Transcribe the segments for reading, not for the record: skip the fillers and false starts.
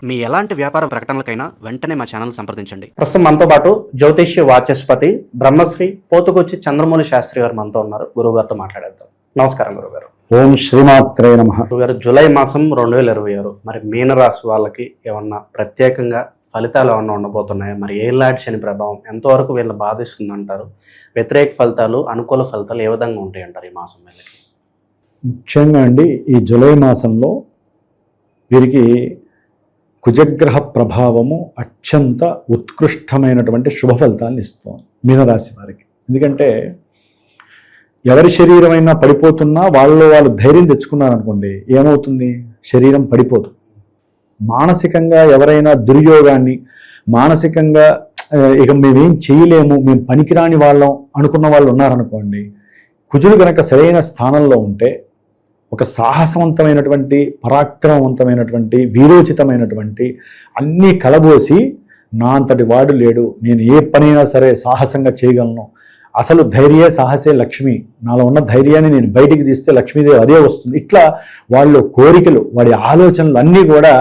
మీ ఎలాంటి వ్యాపార ప్రకటనలకైనా వెంటనే మా ఛానల్ సంప్రదించండి. ప్రస్తుతం మనతో పాటు జ్యోతిష్య వాచస్పతి బ్రహ్మశ్రీ పోతుకొచ్చి చంద్రమౌళి శాస్త్రి గారు మనతో ఉన్నారు. గురువుగారితో మాట్లాడేద్దాం. నమస్కారం గురుగారు. ఓం శ్రీమాత్రే నమః. గురుగారు, జూలై మాసం 2026 మరి మీనరాశి వాళ్ళకి ఏమన్నా ప్రత్యేకంగా ఫలితాలు ఏమన్నా ఉండబోతున్నాయా? మరి ఏళ్ళనాటి శని ప్రభావం ఎంతవరకు వీళ్ళని బాధిస్తుంది అంటారు? వ్యతిరేక ఫలితాలు, అనుకూల ఫలితాలు ఏ విధంగా ఉంటాయి అంటారు ఈ మాసం మీద? ముఖ్యంగా అండి, ఈ జూలై మాసంలో వీరికి కుజగ్రహ ప్రభావము అత్యంత ఉత్కృష్టమైనటువంటి శుభ ఫలితాలను ఇస్తుంది మీనరాశి వారికి. ఎందుకంటే ఎవరి శరీరమైనా పడిపోతున్నా వాళ్ళు ధైర్యం తెచ్చుకున్నారనుకోండి, ఏమవుతుంది? శరీరం పడిపోదు. మానసికంగా ఎవరైనా దుర్యోగాన్ని, మానసికంగా ఇక మేమేం చేయలేము, మేము పనికిరాని వాళ్ళం అనుకున్న వాళ్ళు ఉన్నారనుకోండి, కుజుడు కనుక సరైన స్థానంలో ఉంటే ఒక సాహసవంతమైనటువంటి, పరాక్రమవంతమైనటువంటి, వీరోచితమైనటువంటి అన్నీ కలబోసి నా అంతటి వాడు లేడు, నేను ఏ పనైనా సరే సాహసంగా చేయగలను, అసలు ధైర్యే సాహసే లక్ష్మి, నాలో ఉన్న ధైర్యాన్ని నేను బయటికి తీస్తే లక్ష్మీదేవి అదే వస్తుంది, ఇట్లా వాళ్ళు కోరికలు, వాడి ఆలోచనలు అన్నీ కూడా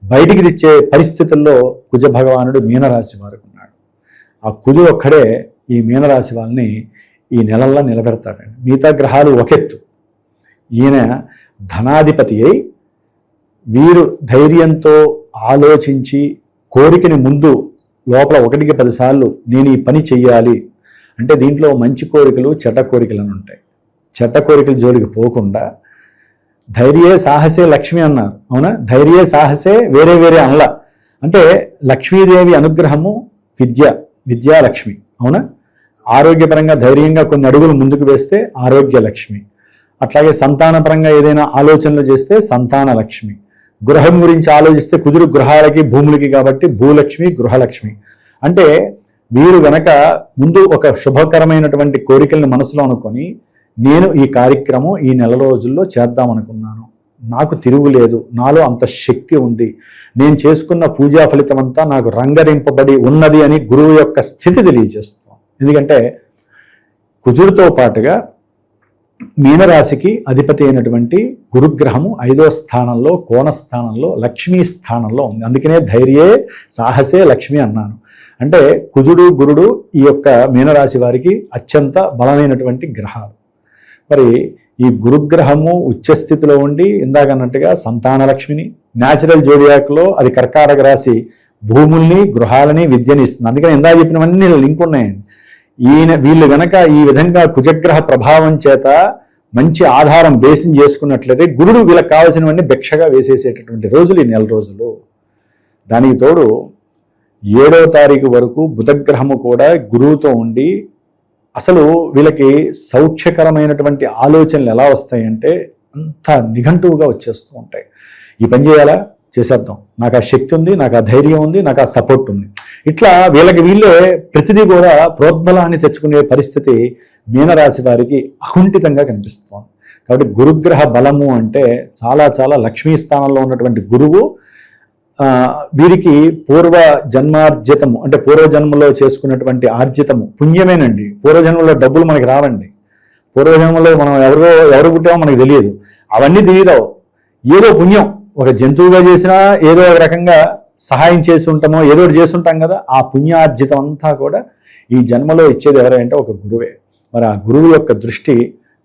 బయటికి తెచ్చే పరిస్థితుల్లో కుజ భగవానుడు మీనరాశి వారికి ఉన్నాడు. ఆ కుజు ఒక్కడే ఈ మీనరాశి వాళ్ళని ఈ నెలల్లో నిలబెడతాడండి. మిగతా గ్రహాలు ఒకెత్తు, ఈయన ధనాధిపతి అయి వీరు ధైర్యంతో ఆలోచించి కోరికని ముందు లోపల 1కి 10 సార్లు నేను ఈ పని చెయ్యాలి అంటే, దీంట్లో మంచి కోరికలు, చెడ్డ కోరికలు అని ఉంటాయి. చెడ్డ కోరికల జోలికి పోకుండా ధైర్యే సాహసే లక్ష్మి అన్నారు, అవునా? ధైర్యే సాహసే వేరే వేరే అనలా. అంటే లక్ష్మీదేవి అనుగ్రహము విద్యా లక్ష్మి, అవునా? ఆరోగ్యపరంగా ధైర్యంగా కొన్ని అడుగులు ముందుకు వేస్తే ఆరోగ్య లక్ష్మి, అట్లాగే సంతానపరంగా ఏదైనా ఆలోచనలు చేస్తే సంతాన లక్ష్మి, గృహం గురించి ఆలోచిస్తే కుజుడు గృహాలకి భూములకి కాబట్టి భూలక్ష్మి, గృహలక్ష్మి. అంటే వీరు గనక ముందు ఒక శుభకరమైనటువంటి కోరికల్ని మనసులో అనుకొని, నేను ఈ కార్యక్రమం ఈ నెల రోజుల్లో చేద్దామనుకున్నాను, నాకు తిరుగులేదు, నాలో అంత శక్తి ఉంది, నేను చేసుకున్న పూజా ఫలితం అంతా నాకు రంగరింపబడి ఉన్నది అని గురువు యొక్క స్థితి తెలియజేస్తాం. ఎందుకంటే కుజుడితో పాటుగా మీనరాశికి అధిపతి అయినటువంటి గురుగ్రహము 5వ స్థానంలో, కోణ స్థానంలో, లక్ష్మీ స్థానంలో ఉంది. అందుకనే ధైర్యే సాహసే లక్ష్మి అన్నాను. అంటే కుజుడు, గురుడు ఈ యొక్క మీనరాశి వారికి అత్యంత బలమైనటువంటి గ్రహాలు. మరి ఈ గురుగ్రహము ఉచ్చస్థితిలో ఉండి ఇందాకన్నట్టుగా సంతాన లక్ష్మిని, న్యాచురల్ జోడియాక్లో అది కర్కాటక రాశి భూముల్ని, గృహాలని, విద్యని ఇస్తుంది. అందుకని ఇందాక చెప్పినవన్నీ లింక్ ఉన్నాయండి. వీళ్ళు గనక ఈ విధంగా కుజగ్రహ ప్రభావం చేత మంచి ఆధారం బేసిన్ చేసుకున్నట్లయితే గురుడు వీళ్ళకి కావాల్సినవన్నీ భిక్షగా వేసేసేటటువంటి రోజులు ఈ నెల రోజులు. దానికి తోడు 7వ తారీఖు వరకు బుధగ్రహము కూడా గురువుతో ఉండి, అసలు వీళ్ళకి సౌఖ్యకరమైనటువంటి ఆలోచనలు ఎలా వస్తాయంటే అంత నిఘంటువుగా వచ్చేస్తూ ఉంటాయి. ఈ పని చేయాలా, చేసేద్దాం, నాకు ఆ శక్తి ఉంది, నాకు ఆ ధైర్యం ఉంది, నాకు ఆ సపోర్ట్ ఉంది, ఇట్లా వీళ్ళే ప్రతిదీ కూడా ప్రోద్బలాన్ని తెచ్చుకునే పరిస్థితి మీనరాశి వారికి అకుంఠితంగా కనిపిస్తుంది. కాబట్టి గురుగ్రహ బలము అంటే చాలా చాలా లక్ష్మీ స్థానంలో ఉన్నటువంటి గురువు వీరికి పూర్వ జన్మార్జితము అంటే పూర్వజన్మలో చేసుకున్నటువంటి ఆర్జితము పుణ్యమేనండి. పూర్వజన్మలో డబ్బులు మనకి రావండి. పూర్వజన్మలో మనం ఎవరు పుట్టామో మనకు తెలియదు, అవన్నీ తెలియదావు. ఏదో పుణ్యం, ఒక జంతువుగా చేసినా ఏదో ఒక రకంగా సహాయం చేసి ఉంటామో, ఏదో ఒకటి చేస్తుంటాం కదా, ఆ పుణ్యార్జితం అంతా కూడా ఈ జన్మలో ఇచ్చేది ఎవరంటే ఒక గురువే. మరి ఆ గురువు యొక్క దృష్టి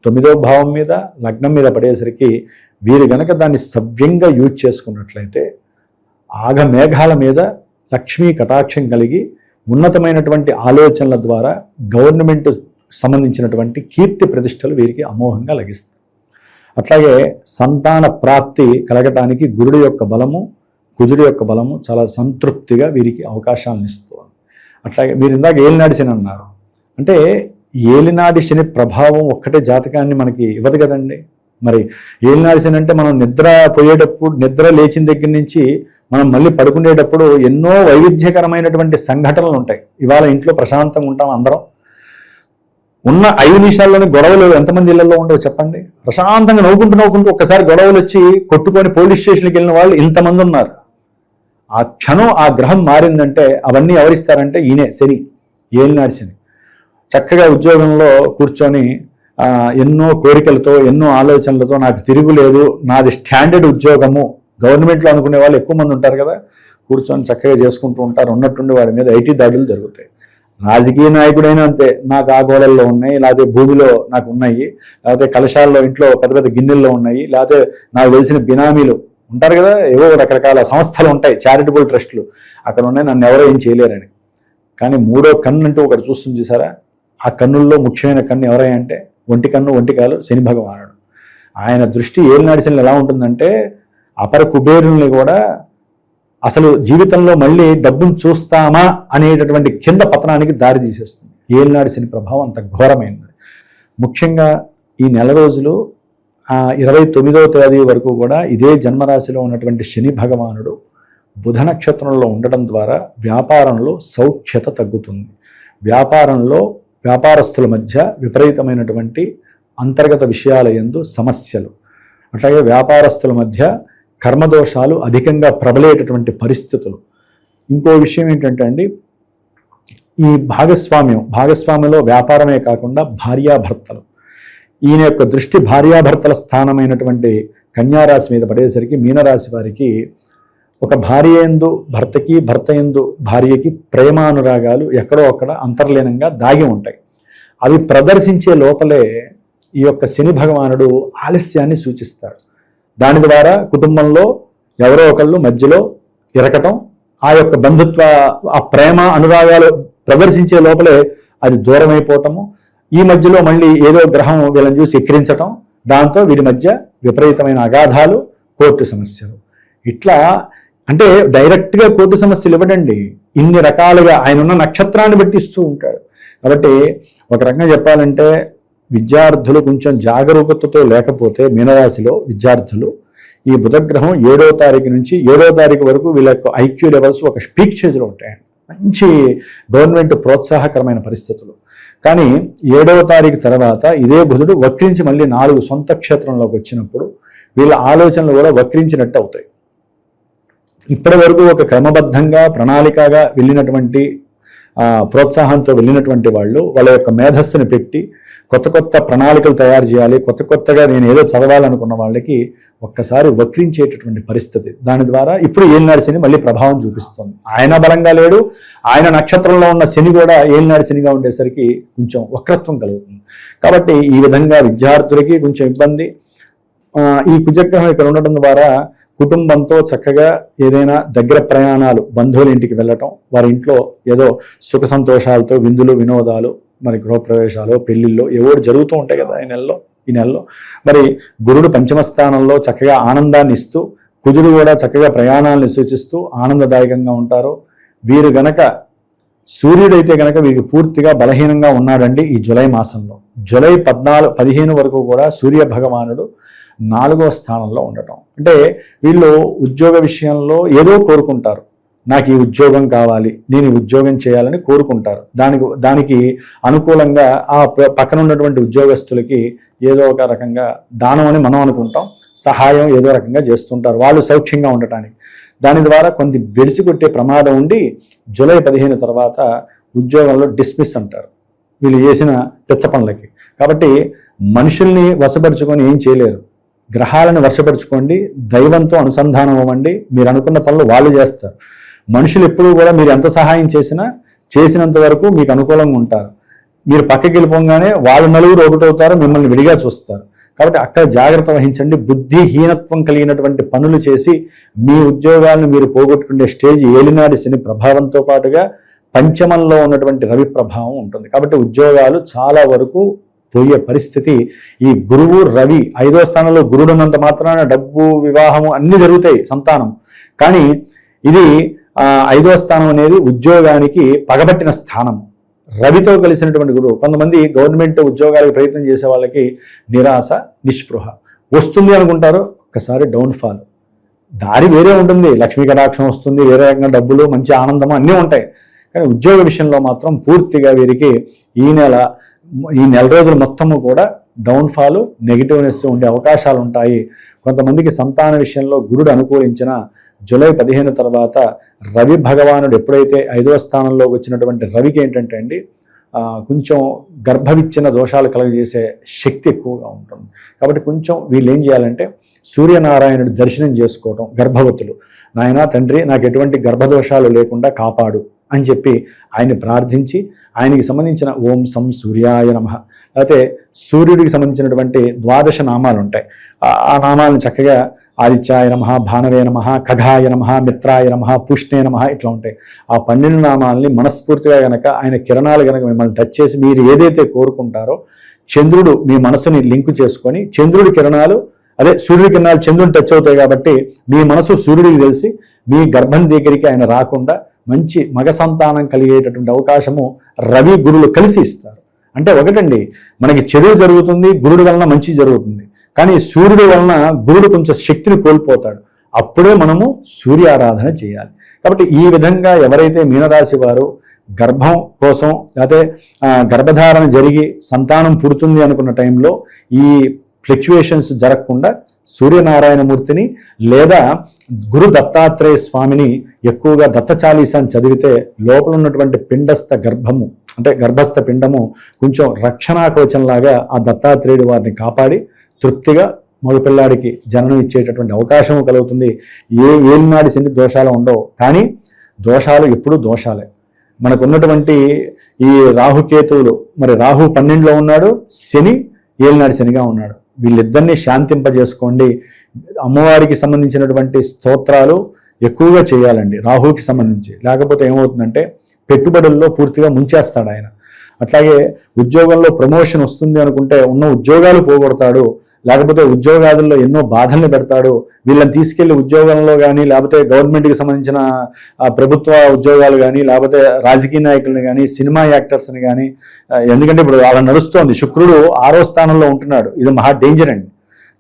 9వ భావం మీద, లగ్నం మీద పడేసరికి వీరు గనక దాన్ని సవ్యంగా యూజ్ చేసుకున్నట్లయితే ఆగమేఘాల మీద లక్ష్మీ కటాక్షం కలిగి ఉన్నతమైనటువంటి ఆలోచనల ద్వారా గవర్నమెంట్ సంబంధించినటువంటి కీర్తి ప్రతిష్టలు వీరికి అమోఘంగా లభిస్తాయి. అట్లాగే సంతాన ప్రాప్తి కలగటానికి గురుడు యొక్క బలము, కుజుడు యొక్క బలము చాలా సంతృప్తిగా వీరికి అవకాశాలను ఇస్తుంది. అట్లాగే మీరు ఇందాక ఏలినాడి శని అన్నారు, అంటే ఏలినాడి శని ప్రభావం ఒక్కటే జాతకాన్ని మనకి ఇవ్వదు కదండి. మరి ఏలినాడి శని అంటే మనం నిద్ర లేచిన దగ్గర నుంచి మనం మళ్ళీ పడుకునేటప్పుడు ఎన్నో వైవిధ్యకరమైనటువంటి సంఘటనలు ఉంటాయి. ఇవాళ ఇంట్లో ప్రశాంతంగా ఉంటాం అందరం, ఉన్న 5 నిమిషాల్లోనే గొడవలు ఎంతమంది ఇళ్లలో ఉండవు చెప్పండి. ప్రశాంతంగా నవ్వుకుంటూ ఒక్కసారి గొడవలు వచ్చి కొట్టుకొని పోలీస్ స్టేషన్కి వెళ్ళిన వాళ్ళు ఇంతమంది ఉన్నారు. ఆ క్షణం ఆ గ్రహం మారిందంటే అవన్నీ ఎవరిస్తారంటే ఈయనే శని, ఏలినాడి శని. చక్కగా ఉద్యోగంలో కూర్చొని ఎన్నో కోరికలతో, ఎన్నో ఆలోచనలతో నాకు తిరుగులేదు, నాది స్టాండర్డ్ ఉద్యోగము గవర్నమెంట్లో అనుకునే వాళ్ళు ఎక్కువ మంది ఉంటారు కదా, కూర్చొని చక్కగా చేసుకుంటూ ఉంటారు, ఉన్నట్టుండి వాడి మీద ఐటీ దాడులు జరుగుతాయి. రాజకీయ నాయకుడైనా అంతే, నాకు ఆ గోడల్లో ఉన్నాయి, లేకపోతే భూమిలో నాకు ఉన్నాయి, లేకపోతే కలశాల్లో ఇంట్లో పెద్ద పెద్ద గిన్నెల్లో ఉన్నాయి, లేకపోతే నాకు తెలిసిన బినామీలు ఉంటారు కదా, ఏవో రకరకాల సంస్థలు ఉంటాయి, చారిటబుల్ ట్రస్టులు అక్కడ ఉన్నాయి, నన్ను ఎవరో ఏం చేయలేరని. కానీ మూడో కన్ను అంటూ ఒకటి చూస్తుంది చూసారా, ఆ కన్నుల్లో ముఖ్యమైన కన్ను ఎవరై అంటే ఒంటి కన్ను, ఒంటి కాలు శని భగవానుడు. ఆయన దృష్టి ఏలినాటి శని ఎలా ఉంటుందంటే అపర కుబేరుల్ని కూడా అసలు జీవితంలో మళ్ళీ డబ్బును చూస్తామా అనేటటువంటి కింద పతనానికి దారి తీసేస్తుంది. ఏలినాటి శని ప్రభావం అంత ఘోరమైనది. ముఖ్యంగా ఈ నెల రోజులు 29వ తేదీ వరకు కూడా ఇదే జన్మరాశిలో ఉన్నటువంటి శని భగవానుడు బుధ నక్షత్రంలో ఉండడం ద్వారా వ్యాపారంలో సౌఖ్యత తగ్గుతుంది. వ్యాపారంలో వ్యాపారస్తుల మధ్య విపరీతమైనటువంటి అంతర్గత విషయాల యందు సమస్యలు, అట్లాగే వ్యాపారస్తుల మధ్య కర్మదోషాలు అధికంగా ప్రబలేటటువంటి పరిస్థితులు. ఇంకో విషయం ఏంటంటే అండి, ఈ భాగస్వామ్యంలో వ్యాపారమే కాకుండా భార్యాభర్తలు, ఈయన యొక్క దృష్టి భార్యాభర్తల స్థానమైనటువంటి కన్యారాశి మీద పడేసరికి మీనరాశి వారికి ఒక భార్య యందు భర్తకి, భర్త యందు భార్యకి ప్రేమానురాగాలు ఎక్కడో అక్కడ అంతర్లీనంగా దాగి ఉంటాయి. అవి ప్రదర్శించే లోపలే ఈ యొక్క శని భగవానుడు ఆలస్యాన్ని సూచిస్తాడు. దాని ద్వారా కుటుంబంలో ఎవరో ఒకళ్ళు మధ్యలో ఇరకటం, ఆ యొక్క బంధుత్వ, ఆ ప్రేమ అనురాగాలు ప్రదర్శించే లోపలే అది దూరం అయిపోవటము, ఈ మధ్యలో మళ్ళీ ఏదో గ్రహం వీళ్ళని చూసి ఎక్కిరించటం, దాంతో వీరి మధ్య విపరీతమైన అగాధాలు, కోర్టు సమస్యలు. ఇట్లా అంటే డైరెక్ట్గా కోర్టు సమస్యలు ఇవ్వడండి, ఇన్ని రకాలుగా ఆయన ఉన్న నక్షత్రాన్ని బట్టి ఇస్తూ ఉంటాడు. కాబట్టి ఒక రకంగా చెప్పాలంటే విద్యార్థులు కొంచెం జాగరూకతతో లేకపోతే మీనరాశిలో విద్యార్థులు ఈ బుధగ్రహం 7వ తారీఖు నుంచి 7వ తారీఖు వరకు వీళ్ళ యొక్క ఐక్యూ లెవెల్స్ ఒక పీక్ స్టేజ్లో ఉంటాయండి. మంచి గవర్నమెంట్ ప్రోత్సాహకరమైన పరిస్థితులు. కానీ 7వ తారీఖు తర్వాత ఇదే బుధుడు వక్రించి మళ్ళీ 4 సొంత క్షేత్రంలోకి వచ్చినప్పుడు వీళ్ళ ఆలోచనలు కూడా వక్రించినట్టు అవుతాయి. ఇప్పటి వరకు ఒక క్రమబద్ధంగా ప్రణాళికగా వెళ్ళినటువంటి ప్రోత్సాహంతో వెళ్ళినటువంటి వాళ్ళు వాళ్ళ యొక్క మేధస్సుని పెట్టి కొత్త కొత్త ప్రణాళికలు తయారు చేయాలి, కొత్తగా నేను ఏదో చదవాలనుకున్న వాళ్ళకి ఒక్కసారి వక్రించేటటువంటి పరిస్థితి. దాని ద్వారా ఇప్పుడు ఏలినాటి శని మళ్ళీ ప్రభావం చూపిస్తుంది. ఆయన బలంగా లేడు, ఆయన నక్షత్రంలో ఉన్న శని కూడా ఏలినాటి శనిగా ఉండేసరికి కొంచెం వక్రత్వం కలుగుతుంది. కాబట్టి ఈ విధంగా విద్యార్థులకి కొంచెం ఇబ్బంది. ఈ కుజగ్రహం ఇక్కడ ఉండటం ద్వారా కుటుంబంతో చక్కగా ఏదైనా దగ్గర ప్రయాణాలు, బంధువుల ఇంటికి వెళ్ళటం, వారి ఇంట్లో ఏదో సుఖ సంతోషాలతో విందులు వినోదాలు, మరి గృహప్రవేశాలు, పెళ్లిళ్ళు ఏవో జరుగుతూ ఉంటాయి కదా ఈ నెలలో. మరి గురుడు పంచమ స్థానంలో చక్కగా ఆనందాన్ని ఇస్తూ, కుజుడు కూడా చక్కగా ప్రయాణాలను సూచిస్తూ ఆనందదాయకంగా ఉంటారు. వీరు గనక సూర్యుడైతే గనక వీరికి పూర్తిగా బలహీనంగా ఉన్నాడండి ఈ జూలై మాసంలో. జూలై 15 వరకు కూడా సూర్య భగవానుడు 4వ స్థానంలో ఉండటం. అంటే వీళ్ళు ఉద్యోగ విషయంలో ఏదో కోరుకుంటారు, నాకు ఈ ఉద్యోగం కావాలి, నేను ఈ ఉద్యోగం చేయాలని కోరుకుంటారు. దానికి అనుకూలంగా ఆ పక్కన ఉన్నటువంటి ఉద్యోగస్తులకి ఏదో ఒక రకంగా దానం అని మనం అనుకుంటాం, సహాయం ఏదో రకంగా చేస్తుంటారు వాళ్ళు సౌఖ్యంగా ఉండటానికి. దాని ద్వారా కొన్ని బెడిసి కొట్టే ప్రమాదం ఉండి జూలై 15 తర్వాత ఉద్యోగంలో డిస్మిస్ అంటారు వీళ్ళు చేసిన పెచ్చ పనులకి. కాబట్టి మనుషుల్ని వశపరుచుకొని ఏం చేయలేరు, గ్రహాలను వశపరుచుకోండి, దైవంతో అనుసంధానం అవ్వండి, మీరు అనుకున్న పనులు వాళ్ళు చేస్తారు. మనుషులు ఎప్పుడూ కూడా మీరు ఎంత సహాయం చేసినంత వరకు మీకు అనుకూలంగా ఉంటారు. మీరు పక్కకి వెళ్ళిపోగానే వాళ్ళు నలుగురు ఒకటవుతారు, మిమ్మల్ని విడిగా చూస్తారు. కాబట్టి అక్కడ జాగ్రత్త వహించండి. బుద్ధిహీనత్వం కలిగినటువంటి పనులు చేసి మీ ఉద్యోగాలను మీరు పోగొట్టుకునే స్టేజ్ ఏలినాటి శని ప్రభావంతో పాటుగా పంచమంలో ఉన్నటువంటి రవి ప్రభావం ఉంటుంది. కాబట్టి ఉద్యోగాలు చాలా వరకు పోయే పరిస్థితి. ఈ గురువు రవి 5వ స్థానంలో గురుడు ఉన్నంత మాత్రాన డబ్బు, వివాహము అన్ని జరుగుతాయి, సంతానం. కానీ ఇది 5వ స్థానం అనేది ఉద్యోగానికి పగబట్టిన స్థానం. రవితో కలిసినటువంటి గురువు. కొంతమంది గవర్నమెంట్ ఉద్యోగాలకు ప్రయత్నం చేసే వాళ్ళకి నిరాశ, నిస్పృహ వస్తుంది అనుకుంటారు, ఒక్కసారి డౌన్ఫాల్. దారి వేరే ఉంటుంది, లక్ష్మీ కటాక్షం వస్తుంది, వేరే రకంగా డబ్బులు, మంచి ఆనందము అన్నీ ఉంటాయి. కానీ ఉద్యోగ విషయంలో మాత్రం పూర్తిగా వీరికి ఈ నెల రోజులు మొత్తము కూడా డౌన్ఫాల్, నెగిటివ్నెస్ ఉండే అవకాశాలు ఉంటాయి. కొంతమందికి సంతాన విషయంలో గురుడు అనుకూలించిన జూలై 15 తర్వాత రవి భగవానుడు ఎప్పుడైతే 5వ స్థానంలోకి వచ్చినటువంటి రవికి ఏంటంటే అండి కొంచెం గర్భవిచ్ఛిన్న దోషాలు కలుగజేసే శక్తి ఎక్కువగా ఉంటుంది. కాబట్టి కొంచెం వీళ్ళు ఏం చేయాలంటే సూర్యనారాయణుడి దర్శనం చేసుకోవటం, గర్భవతులు, నాయనా తండ్రి నాకు ఎటువంటి గర్భదోషాలు లేకుండా కాపాడు అని చెప్పి ఆయన్ని ప్రార్థించి ఆయనకి సంబంధించిన ఓం సం సూర్యాయ నమః, లేకపోతే సూర్యుడికి సంబంధించినటువంటి 12 నామాలు ఉంటాయి. ఆ నామాలను చక్కగా ఆదిత్యాయ నమః, భానవే నమః, ఖగాయ నమః, మిత్రాయ నమః, పూష్ణే నమః ఇట్లా ఉంటాయి. ఆ 12 నామాలని మనస్ఫూర్తిగా గనక ఆయన కిరణాలు గనక మిమ్మల్ని టచ్ చేసి మీరు ఏదైతే కోరుకుంటారో చంద్రుడు మీ మనసుని లింకు చేసుకొని చంద్రుడి కిరణాలు అదే సూర్యుడి కిరణాలు చంద్రుని టచ్ అవుతాయి కాబట్టి మీ మనసు సూర్యుడికి తెలిసి మీ గర్భం దగ్గరికి ఆయన రాకుండా మంచి మగ సంతానం కలిగేటటువంటి అవకాశము రవి గురులు కలిసి ఇస్తారు. అంటే ఒకటండి, మనకి చెడు జరుగుతుంది, గురుడు వలన మంచి జరుగుతుంది, కానీ సూర్యుడి వలన గురుడు కొంచెం శక్తిని కోల్పోతాడు. అప్పుడే మనము సూర్య ఆరాధన చేయాలి. కాబట్టి ఈ విధంగా ఎవరైతే మీనరాశి వారు గర్భం కోసం లేకపోతే గర్భధారణ జరిగి సంతానం పుడుతుంది అనుకున్న టైంలో ఈ ఫ్లక్చువేషన్స్ జరగకుండా సూర్యనారాయణమూర్తిని లేదా గురు దత్తాత్రేయ స్వామిని ఎక్కువగా దత్త చాలీసాన్ని చదివితే లోపల ఉన్నటువంటి పిండస్థ గర్భము అంటే గర్భస్థ పిండము కొంచెం రక్షణా కవచంలాగా ఆ దత్తాత్రేయుడు వారిని కాపాడి తృప్తిగా మగపిల్లాడికి జననం ఇచ్చేటటువంటి అవకాశం కలుగుతుంది. ఏలినాడి శని దోషాలు ఉండవు, కానీ దోషాలు ఎప్పుడూ దోషాలే. మనకున్నటువంటి ఈ రాహుకేతువులు, మరి రాహు 12లో ఉన్నాడు, శని ఏలినాడి శనిగా ఉన్నాడు. వీళ్ళిద్దరినీ శాంతింపజేసుకోండి. అమ్మవారికి సంబంధించినటువంటి స్తోత్రాలు ఎక్కువగా చేయాలండి రాహుకి సంబంధించి. లేకపోతే ఏమవుతుందంటే పెట్టుబడుల్లో పూర్తిగా ముంచేస్తాడు ఆయన. అట్లాగే ఉద్యోగంలో ప్రమోషన్ వస్తుంది అనుకుంటే ఉన్న ఉద్యోగాలు పోగొడతాడు, లేకపోతే ఉద్యోగాదుల్లో ఎన్నో బాధల్ని పెడతాడు. వీళ్ళని తీసుకెళ్లి ఉద్యోగంలో కానీ లేకపోతే గవర్నమెంట్కి సంబంధించిన ప్రభుత్వ ఉద్యోగాలు కానీ లేకపోతే రాజకీయ నాయకులను కానీ సినిమా యాక్టర్స్ని కానీ, ఎందుకంటే ఇప్పుడు అలా నడుస్తోంది. శుక్రుడు 6వ స్థానంలో ఉంటున్నాడు. ఇది మహా డేంజర్ అండి.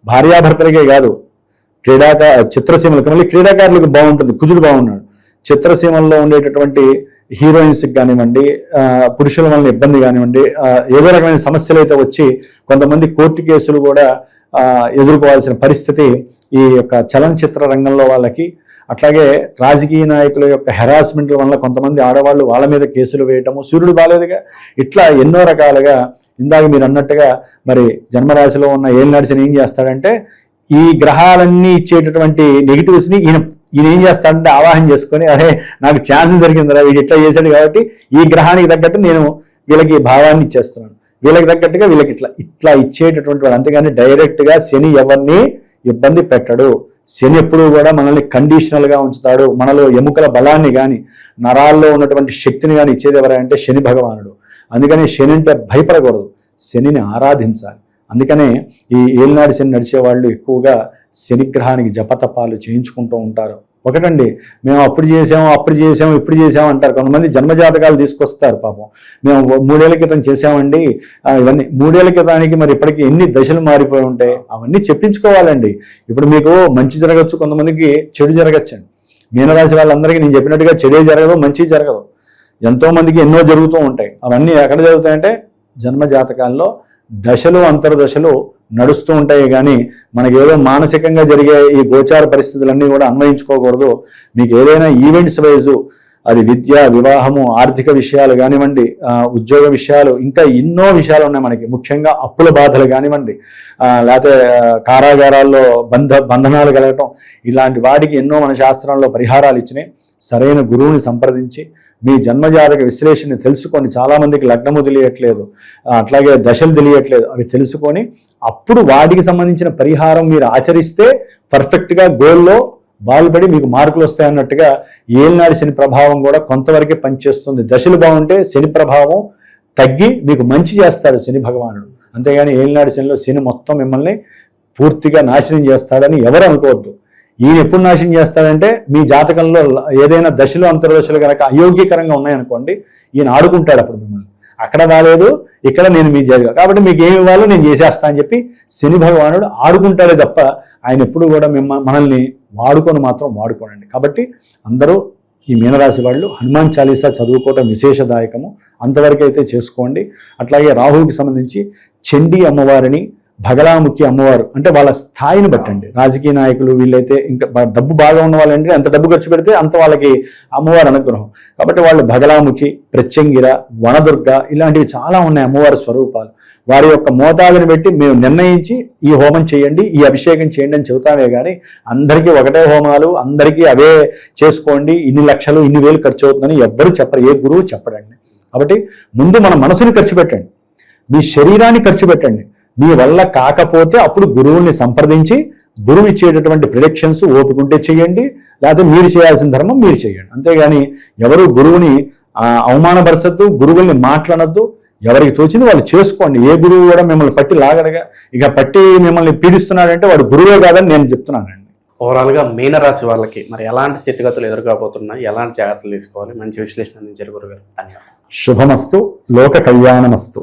భార్యాభర్తలకే కాదు, చిత్రసీమలకు మళ్ళీ క్రీడాకారులకు బాగుంటుంది. కుజుడు బాగున్నాడు. చిత్రసీమల్లో ఉండేటటువంటి హీరోయిన్స్కి కానివ్వండి, పురుషుల వలన ఇబ్బంది కానివ్వండి, ఏదో రకమైన సమస్యలు అయితే వచ్చి కొంతమంది కోర్టు కేసులు కూడా ఎదుర్కోవాల్సిన పరిస్థితి ఈ యొక్క చలనచిత్ర రంగంలో వాళ్ళకి, అట్లాగే రాజకీయ నాయకుల యొక్క హెరాస్మెంట్ల వల్ల కొంతమంది ఆడవాళ్ళు వాళ్ళ మీద కేసులు వేయటము, సూర్యుడు బాలేదుగా, ఇట్లా ఎన్నో రకాలుగా. ఇందాక మీరు అన్నట్టుగా మరి జన్మరాశిలో ఉన్న ఏలినాడి శని ఏం చేస్తాడంటే ఈ గ్రహాలన్నీ ఇచ్చేటటువంటి నెగిటివ్స్ని ఈయన ఏం చేస్తాడంటే ఆవాహన చేసుకొని, అరే నాకు ఛాన్స్ జరిగిందిరా, వీడు ఇట్లా చేశాడు కాబట్టి ఈ గ్రహానికి తగ్గట్టు నేను వీళ్ళకి భావాన్ని ఇచ్చేస్తున్నాను, వీళ్ళకి తగ్గట్టుగా వీళ్ళకి ఇట్లా ఇచ్చేటటువంటి వాడు. అంతేగాని డైరెక్ట్గా శని ఎవరిని ఇబ్బంది పెట్టడు. శని ఎప్పుడూ కూడా మనల్ని కండిషనల్గా ఉంచుతాడు. మనలో ఎముకల బలాన్ని కానీ నరాల్లో ఉన్నటువంటి శక్తిని కానీ ఇచ్చేది ఎవరంటే శని భగవానుడు. అందుకని శని అంటే భయపడకూడదు, శనిని ఆరాధించాలి. అందుకనే ఈ ఏలినాడి శని నడిచే వాళ్ళు ఎక్కువగా శనిగ్రహానికి జపతపాలు చేయించుకుంటూ ఉంటారు. ఒకటండి, మేము అప్పుడు చేసాము ఇప్పుడు చేసాము అంటారు. కొంతమంది జన్మజాతకాలు తీసుకొస్తారు. పాపం మేము 3 ఏళ్ల క్రితం చేసామండి, ఇవన్నీ 3 ఏళ్ల క్రితానికి మరి ఇప్పటికీ ఎన్ని దశలు మారిపోయి ఉంటాయి, అవన్నీ చెప్పించుకోవాలండి. ఇప్పుడు మీకు మంచి జరగచ్చు, కొంతమందికి చెడు జరగచ్చండి. మీనరాశి వాళ్ళందరికీ నేను చెప్పినట్టుగా చెడే జరగదు, మంచి జరగదు. ఎంతోమందికి ఎన్నో జరుగుతూ ఉంటాయి. అవన్నీ ఎక్కడ జరుగుతాయంటే జన్మజాతకాల్లో దశలు అంతర్దశలు నడుస్తూ ఉంటాయి. కానీ మనకి ఏదో మానసికంగా జరిగే ఈ గోచార పరిస్థితులన్నీ కూడా అన్వయించుకోకూడదు. మీకు ఏదైనా ఈవెంట్స్ వైజు, అది విద్య, వివాహము, ఆర్థిక విషయాలు కానివ్వండి, ఉద్యోగ విషయాలు, ఇంకా ఎన్నో విషయాలు ఉన్నాయి మనకి. ముఖ్యంగా అప్పుల బాధలు కానివ్వండి, లేకపోతే కారాగారాల్లో బంధనాలు కలగటం, ఇలాంటి వాటికి ఎన్నో మన శాస్త్రంలో పరిహారాలు ఇచ్చినాయి. సరైన గురువుని సంప్రదించి మీ జన్మజాతక విశ్లేషణ తెలుసుకొని, చాలామందికి లగ్నము తెలియట్లేదు, అట్లాగే దశలు తెలియట్లేదు, అవి తెలుసుకొని అప్పుడు వాటికి సంబంధించిన పరిహారం మీరు ఆచరిస్తే పర్ఫెక్ట్గా గోల్లో బాల్పడి మీకు మార్కులు వస్తాయన్నట్టుగా ఏలినాడి శని ప్రభావం కూడా కొంతవరకే పనిచేస్తుంది. దశలు బాగుంటే శని ప్రభావం తగ్గి మీకు మంచి చేస్తాడు శని భగవానుడు. అంతేగాని ఏలినాడి శనిలో శని మొత్తం మిమ్మల్ని పూర్తిగా నాశనం చేస్తాడని ఎవరు అనుకోవద్దు. ఈయన ఎప్పుడు నాశనం చేస్తాడంటే మీ జాతకంలో ఏదైనా దశలు అంతర్దశలు కనుక అయోగ్యకరంగా ఉన్నాయనుకోండి, ఈయన ఆడుకుంటాడు అప్పుడు మిమ్మల్ని. అక్కడ రాలేదు, ఇక్కడ నేను మీ జరిగా కాబట్టి మీకు ఏమి ఇవ్వాలో నేను చేసేస్తా అని చెప్పి శని భగవానుడు ఆడుకుంటాడే తప్ప ఆయన ఎప్పుడు కూడా మనల్ని వాడుకొని మాత్రం వాడుకోనండి. కాబట్టి అందరూ ఈ మీనరాశి వాళ్ళు హనుమాన్ చాలీసా చదువుకోవటం విశేషదాయకము. అంతవరకు అయితే చేసుకోండి. అట్లాగే రాహువుకి సంబంధించి చండీ అమ్మవారిని భగలాముఖి అమ్మవారు అంటే వాళ్ళ స్థాయిని బట్టండి. రాజకీయ నాయకులు వీళ్ళైతే ఇంకా డబ్బు బాగా ఉన్న వాళ్ళంటే అంత డబ్బు ఖర్చు పెడితే అంత వాళ్ళకి అమ్మవారి అనుగ్రహం. కాబట్టి వాళ్ళు భగలాముఖి, ప్రత్యంగిర, వనదుర్గ ఇలాంటివి చాలా ఉన్నాయి అమ్మవారి స్వరూపాలు. వారి యొక్క మోతాదుని బట్టి మేము నిర్ణయించి ఈ హోమం చేయండి, ఈ అభిషేకం చేయండి అని చెబుతామే కానీ అందరికీ ఒకటే హోమాలు, అందరికీ అవే చేసుకోండి, ఇన్ని లక్షలు ఇన్ని వేలు ఖర్చు అవుతుందని ఎవ్వరూ చెప్పరు, ఏ గురువు చెప్పడండి. కాబట్టి ముందు మన మనసుని ఖర్చు పెట్టండి, మీ శరీరాన్ని ఖర్చు పెట్టండి. మీ వల్ల కాకపోతే అప్పుడు గురువుల్ని సంప్రదించి గురువు ఇచ్చేటటువంటి ప్రిడిక్షన్స్ ఓపికంటే చేయండి, లేకపోతే మీరు చేయాల్సిన ధర్మం మీరు చేయండి. అంతేగాని ఎవరు గురువుని అవమానపరచద్దు, గురువుల్ని మాట్లాడద్దు, ఎవరికి తోచింది వాళ్ళు చేసుకోండి. ఏ గురువు కూడా మిమ్మల్ని పట్టి లాగడగా ఇక పట్టి మిమ్మల్ని పీడిస్తున్నాడంటే వాడు గురువే కాదని నేను చెప్తున్నానండి. ఓవరాల్గా మీనరాశి వాళ్ళకి మరి ఎలాంటి స్థితిగతులు ఎదురుకాబోతున్నాయి, ఎలాంటి జాగ్రత్తలు తీసుకోవాలి, మంచి విశ్లేషణ అందించారు గురుగారు. ధన్యవాదాలు. శుభమస్తు, లోక కళ్యాణమస్తు.